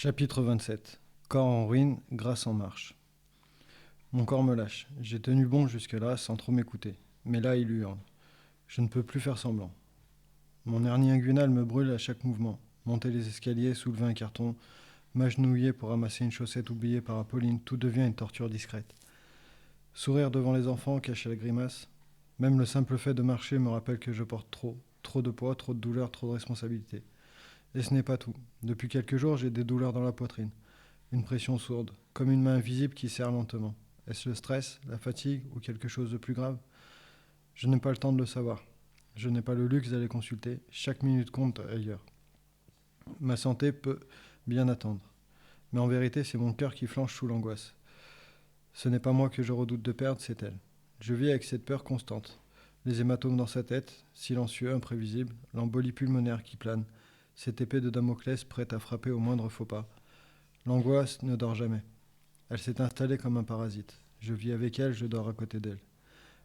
Chapitre 27. Corps en ruine, grâce en marche. Mon corps me lâche. J'ai tenu bon jusque-là sans trop m'écouter. Mais là, il hurle. Je ne peux plus faire semblant. Mon hernie inguinale me brûle à chaque mouvement. Monter les escaliers, soulever un carton, m'agenouiller pour ramasser une chaussette oubliée par Apolline, tout devient une torture discrète. Sourire devant les enfants, cacher la grimace. Même le simple fait de marcher me rappelle que je porte trop de poids, trop de douleur, trop de responsabilité. Et ce n'est pas tout. Depuis quelques jours, j'ai des douleurs dans la poitrine. Une pression sourde, comme une main invisible qui serre lentement. Est-ce le stress, la fatigue ou quelque chose de plus grave? Je n'ai pas le temps de le savoir. Je n'ai pas le luxe d'aller consulter. Chaque minute compte ailleurs. Ma santé peut bien attendre. Mais en vérité, c'est mon cœur qui flanche sous l'angoisse. Ce n'est pas moi que je redoute de perdre, c'est elle. Je vis avec cette peur constante. Les hématomes dans sa tête, silencieux, imprévisibles, l'embolie pulmonaire qui plane, cette épée de Damoclès prête à frapper au moindre faux pas. L'angoisse ne dort jamais. Elle s'est installée comme un parasite. Je vis avec elle, je dors à côté d'elle.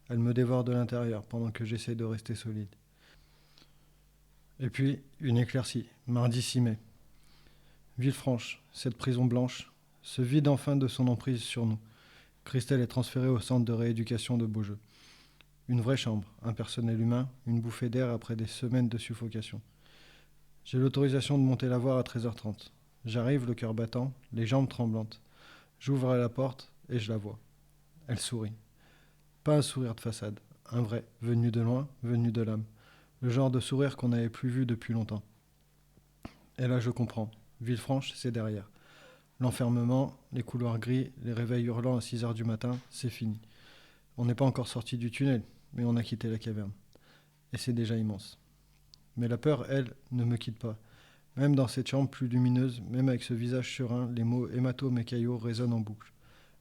Elle me dévore de l'intérieur pendant que j'essaye de rester solide. Et puis, une éclaircie, mardi 6 mai. Villefranche, cette prison blanche, se vide enfin de son emprise sur nous. Christelle est transférée au centre de rééducation de Beaujeu. Une vraie chambre, un personnel humain, une bouffée d'air après des semaines de suffocation. J'ai l'autorisation de monter la voir à 13h30. J'arrive, le cœur battant, les jambes tremblantes. J'ouvre la porte et je la vois. Elle sourit. Pas un sourire de façade, un vrai, venu de loin, venu de l'âme. Le genre de sourire qu'on n'avait plus vu depuis longtemps. Et là je comprends. Villefranche, c'est derrière. L'enfermement, les couloirs gris, les réveils hurlants à 6h du matin, c'est fini. On n'est pas encore sorti du tunnel, mais on a quitté la caverne. Et c'est déjà immense. Mais la peur, elle, ne me quitte pas. Même dans cette chambre plus lumineuse, même avec ce visage serein, les mots hématomes et caillots résonnent en boucle.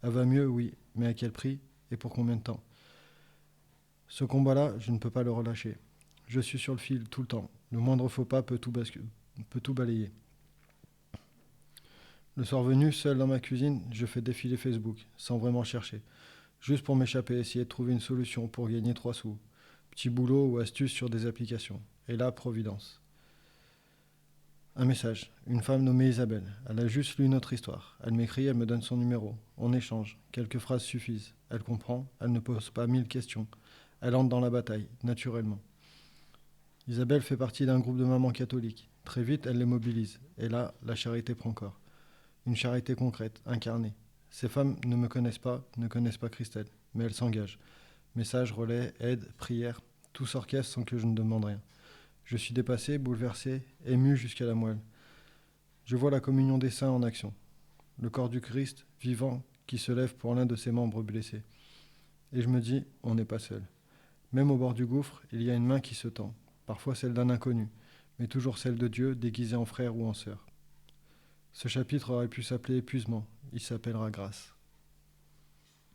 Elle va mieux, oui, mais à quel prix et pour combien de temps? Ce combat-là, je ne peux pas le relâcher. Je suis sur le fil tout le temps. Le moindre faux pas peut tout balayer. Le soir venu, seul dans ma cuisine, je fais défiler Facebook, sans vraiment chercher. Juste pour m'échapper, essayer de trouver une solution pour gagner 3 sous. Petit boulot ou astuce sur des applications. Et là, Providence. Un message. Une femme nommée Isabelle. Elle a juste lu notre histoire. Elle m'écrit, elle me donne son numéro. On échange. Quelques phrases suffisent. Elle comprend. Elle ne pose pas 1000 questions. Elle entre dans la bataille, naturellement. Isabelle fait partie d'un groupe de mamans catholiques. Très vite, elle les mobilise. Et là, la charité prend corps. Une charité concrète, incarnée. Ces femmes ne me connaissent pas, ne connaissent pas Christelle. Mais elles s'engagent. Messages, relais, aide, prières. Tout s'orchestre sans que je ne demande rien. Je suis dépassé, bouleversé, ému jusqu'à la moelle. Je vois la communion des saints en action. Le corps du Christ, vivant, qui se lève pour l'un de ses membres blessés. Et je me dis, on n'est pas seul. Même au bord du gouffre, il y a une main qui se tend. Parfois celle d'un inconnu, mais toujours celle de Dieu, déguisée en frère ou en sœur. Ce chapitre aurait pu s'appeler épuisement. Il s'appellera grâce.